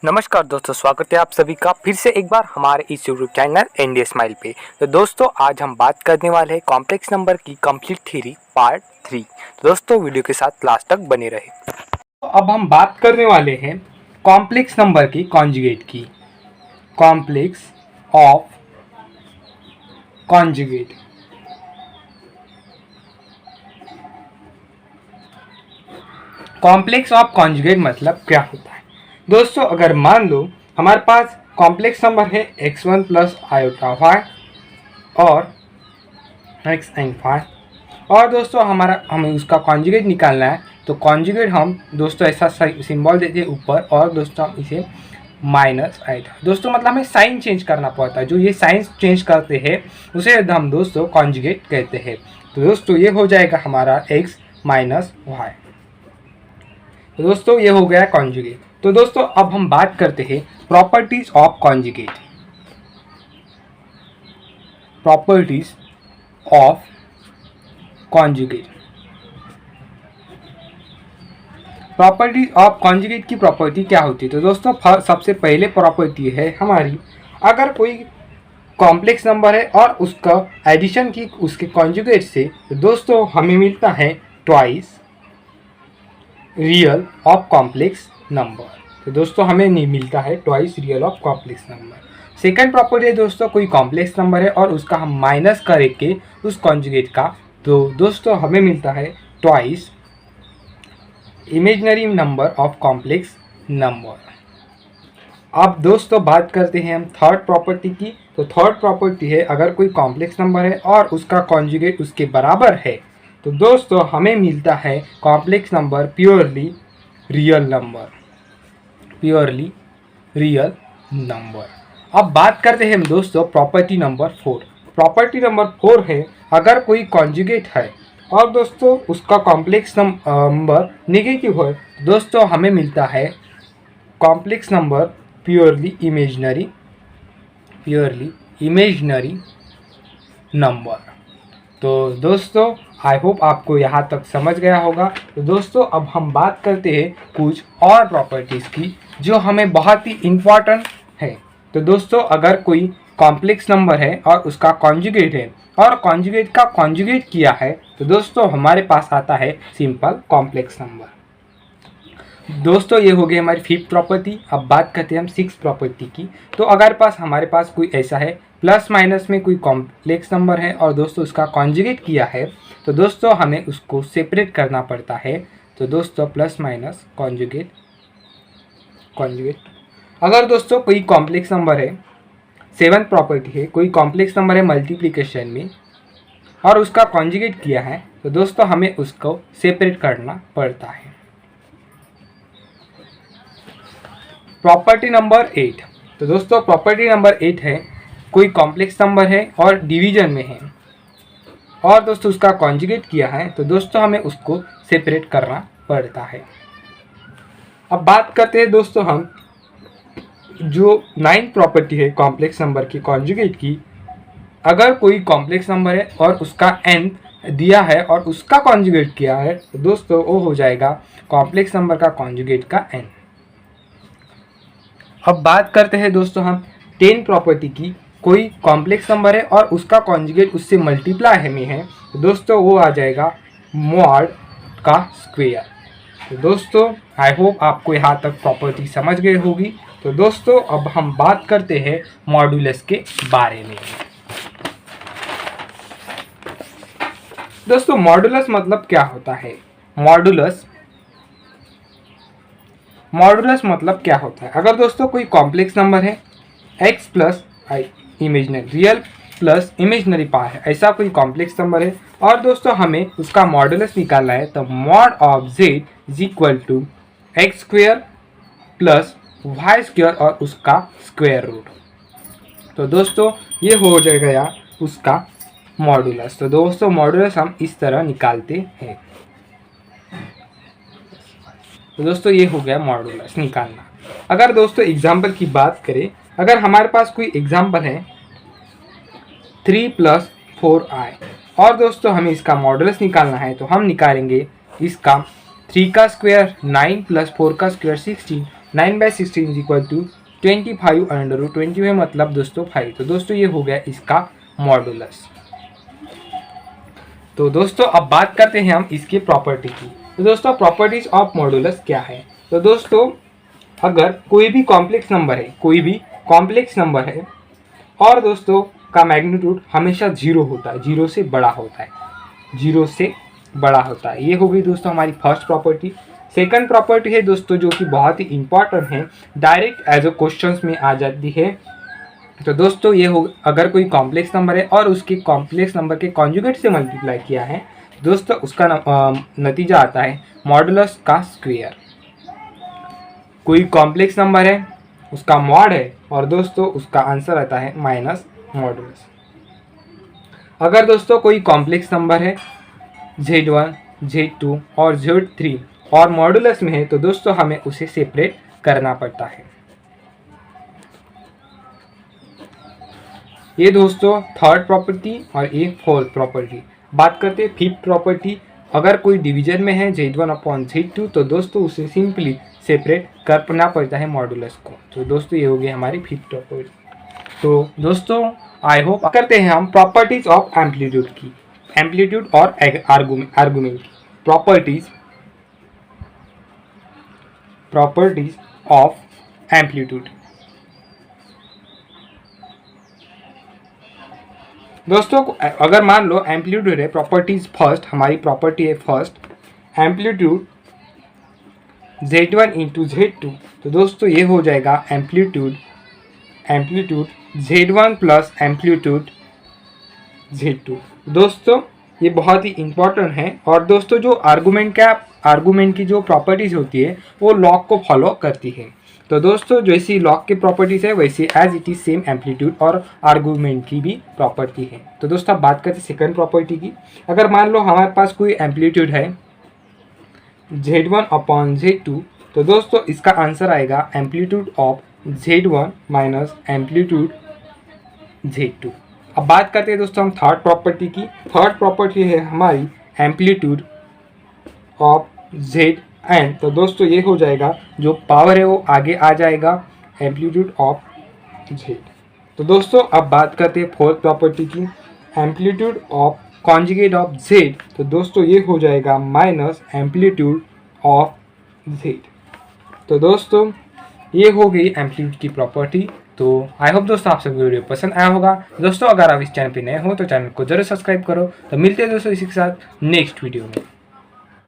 नमस्कार दोस्तों, स्वागत है आप सभी का फिर से एक बार हमारे इस यूट्यूब चैनल इंडिया स्माइल पे। तो दोस्तों आज हम बात करने वाले हैं कॉम्प्लेक्स नंबर की कंप्लीट थ्योरी पार्ट 3। दोस्तों वीडियो के साथ लास्ट तक बने रहे। तो अब हम बात करने वाले हैं कॉम्प्लेक्स नंबर की कॉन्जुगेट की। Complex of conjugate. Complex of conjugate मतलब क्या होता है दोस्तों? अगर मान लो हमारे पास कॉम्प्लेक्स नंबर है x1 प्लस आयोटा वाई और xn5 और दोस्तों हमें उसका कॉन्जुगेट निकालना है। तो कॉन्जुगेट हम दोस्तों ऐसा सिंबल देते हैं ऊपर और दोस्तों हम इसे माइनस आयोटा, दोस्तों मतलब हमें साइन चेंज करना पड़ता है। जो ये साइन चेंज करते हैं उसे हम दोस्तों कॉन्जुगेट कहते हैं। तो दोस्तों ये हो जाएगा हमारा x माइनस वाई। तो दोस्तों ये हो गया कॉन्जुगेट। तो दोस्तों अब हम बात करते हैं properties of conjugate. Properties of conjugate. Properties of conjugate की प्रॉपर्टी क्या होती है? तो दोस्तों सबसे पहले प्रॉपर्टी है हमारी, अगर कोई कॉम्प्लेक्स नंबर है और उसका एडिशन की उसके कॉन्जुगेट से, तो दोस्तों हमें मिलता है twice real of complex number. तो दोस्तों हमें नहीं मिलता है twice real of complex number. Second property है दोस्तों, कोई कॉम्प्लेक्स नंबर है और उसका हम माइनस करके उस कॉन्जुगेट का, तो दोस्तों हमें मिलता है twice imaginary number of complex number. अब दोस्तों बात करते हैं हम थर्ड प्रॉपर्टी की। तो थर्ड प्रॉपर्टी है, अगर कोई कॉम्प्लेक्स नंबर है और उसका कॉन्जुगेट उसके बराबर है, तो दोस्तों हमें मिलता है complex number purely real number. Purely real number. अब बात करते हैं हम दोस्तों प्रॉपर्टी नंबर 4। प्रॉपर्टी नंबर 4 है, अगर कोई कॉन्जुगेट है और दोस्तों उसका कॉम्प्लेक्स नंबर नेगेटिव है, दोस्तों हमें मिलता है complex number purely imaginary number. तो दोस्तों आई होप आपको यहाँ तक समझ गया होगा। तो दोस्तों अब हम बात करते हैं कुछ और प्रॉपर्टीज़ की जो हमें बहुत ही इम्पॉर्टेंट है। तो दोस्तों अगर कोई कॉम्प्लेक्स नंबर है और उसका कॉन्जुगेट है और कॉन्जुगेट का कॉन्जुगेट किया है, तो दोस्तों हमारे पास आता है सिंपल कॉम्प्लेक्स नंबर। दोस्तों ये हो गई हमारी फिफ्थ प्रॉपर्टी। अब बात करते हैं हम सिक्स प्रॉपर्टी की। तो अगर हमारे पास कोई ऐसा है प्लस माइनस में कोई कॉम्प्लेक्स नंबर है और दोस्तों उसका कॉन्जुगेट किया है, तो दोस्तों हमें उसको सेपरेट करना पड़ता है। तो दोस्तों प्लस माइनस कॉन्जुगेट। अगर दोस्तों कोई कॉम्प्लेक्स नंबर है, सेवंथ प्रॉपर्टी है, कोई कॉम्प्लेक्स नंबर है मल्टीप्लिकेशन में और उसका कॉन्जुगेट किया है, तो दोस्तों हमें उसको सेपरेट करना पड़ता है। Property number 8। तो दोस्तों प्रॉपर्टी नंबर 8 है, कोई कॉम्प्लेक्स नंबर है और डिवीजन में है और दोस्तों उसका कॉन्जुगेट किया है, तो दोस्तों हमें उसको सेपरेट करना पड़ता है। अब बात करते हैं दोस्तों हम जो 9th प्रॉपर्टी है कॉम्प्लेक्स नंबर की कॉन्जुगेट की। अगर कोई कॉम्प्लेक्स नंबर है और उसका n दिया है और उसका कॉन्जुगेट किया है, तो दोस्तों वो हो जाएगा कॉम्प्लेक्स नंबर का कॉन्जुगेट का n। अब बात करते हैं दोस्तों हम 10 प्रॉपर्टी की। कोई कॉम्प्लेक्स नंबर है और उसका कॉन्जुगेट उससे मल्टीप्लाई में है, तो दोस्तों वो आ जाएगा मॉड का स्क्वायर। तो दोस्तों आई होप आपको यहाँ तक प्रॉपर्टी समझ गए होगी। तो दोस्तों अब हम बात करते हैं मॉडुलस के बारे में। दोस्तों मॉडुलस मतलब क्या होता है? मॉडुलस मतलब क्या होता है? अगर दोस्तों कोई कॉम्प्लेक्स नंबर है x plus i imaginary real plus imaginary part है, ऐसा कोई कॉम्प्लेक्स नंबर है और दोस्तों हमें उसका मॉडुलस निकालना है, तो mod of z is equal to x square plus y square और उसका स्क्वायर रूट। तो दोस्तों ये हो जाएगा यार उसका मॉडुलस। तो दोस्तों मॉडुलस हम इस तरह निकालते हैं। तो दोस्तों ये हो गया मॉडुलस निकालना। अगर दोस्तों एग्जाम्पल की बात करें, अगर हमारे पास कोई एग्जाम्पल है 3 + 4i और दोस्तों हमें इसका मॉडुलस निकालना है, तो हम निकालेंगे इसका 3 का स्क्वायर 9 + 4 का square 16 9/16 is equal to 25 under root 25 मतलब दोस्तों 5। तो दोस्तों ये हो गया इसका मॉडुलस। तो दोस्तों अब बात करते हैं हम इसकी प्रॉपर्टी की। तो दोस्तों प्रॉपर्टीज ऑफ मॉडुलस क्या है। तो दोस्तों अगर कोई भी कॉम्प्लेक्स नंबर है और दोस्तों का मैग्नीट्यूड हमेशा 0 होता है, 0 से बड़ा होता है, ये हो गई दोस्तों हमारी फर्स्ट प्रॉपर्टी। सेकंड प्रॉपर्टी है दोस्तों जो कि बहुत ही इंपॉर्टेंट है, डायरेक्ट एज अ क्वेश्चंस में आ जाती है। तो दोस्तों ये हो, अगर कोई कॉम्प्लेक्स नंबर है और उसके कॉम्प्लेक्स नंबर के कॉन्जुगेट से मल्टीप्लाई किया है दोस्तों उसका नतीजा आता है मॉडुलस का स्क्वायर। कोई कॉम्प्लेक्स नंबर है, उसका मॉड है और दोस्तों उसका आंसर आता है माइनस मॉडुलस। अगर दोस्तों कोई कॉम्प्लेक्स नंबर है Z1, Z2 और Z3 और मॉडुलस में है तो दोस्तों हमें उसे सेपरेट करना पड़ता है। ये दोस्तों थर्ड प्रॉपर्टी और ये फोर्थ प्रॉपर्टी। बात करते हैं फिफ्थ प्रॉपर्टी। अगर कोई डिवीजन में है Z1/Z2 तो दोस्तों उसे सिंपली सेपरेट करना पड़ता है मॉडुलस को। तो दोस्तों ये हो गई हमारी फिफ्थ प्रॉपर्टी। तो दोस्तों आई होप करते हैं हम प्रॉपर्टीज ऑफ एम्पलीट्यूड की, एम्पलीट्यूड और आर्गुमेंट की प्रॉपर्टीज ऑफ एम्पलीट्यूड। दोस्तों अगर मान लो एम्पलीट्यूड है, प्रॉपर्टीज फर्स्ट, हमारी प्रॉपर्टी है first amplitude Z1 into Z2। तो दोस्तों ये हो जाएगा amplitude Z1 plus amplitude Z2। दोस्तों ये बहुत ही इंपॉर्टेंट है। और दोस्तों जो आर्गुमेंट की जो प्रॉपर्टीज होती है वो लॉग को फॉलो करती है। तो दोस्तों जैसी लॉग की प्रॉपर्टीज है वैसे as it is same amplitude और आर्गुमेंट की भी प्रॉपर्टी है। तो दोस्तों अब बात करते हैं सेकंड प्रॉपर्टी की। अगर मान लो हमारे पास कोई एम्पलीट्यूड है Z1/Z2 तो दोस्तों इसका आंसर आएगा amplitude of Z1 minus amplitude Z2। अब बात करते हैं दोस्तों हम थर्ड प्रॉपर्टी की। थर्ड प्रॉपर्टी है हमारी एम्पलीट्यूड ऑफ Zn। तो दोस्तों ये हो जाएगा जो पावर है वो आगे आ जाएगा एम्पलीट्यूड ऑफ Z। तो दोस्तों अब बात करते हैं फोर्थ प्रॉपर्टी की, amplitude of conjugate of Z। तो दोस्तों ये हो जाएगा माइनस एम्पलीट्यूड ऑफ Z। तो दोस्तों ये हो गई एम्पलीट्यूड की प्रॉपर्टी। तो आई होप दोस्तों आप सभी वीडियो पसंद आया होगा। दोस्तों अगर आप इस चैनल पे नए हो तो चैनल को जरूर सब्सक्राइब करो। तो मिलते हैं दोस्तों इसी के साथ नेक्स्ट वीडियो में।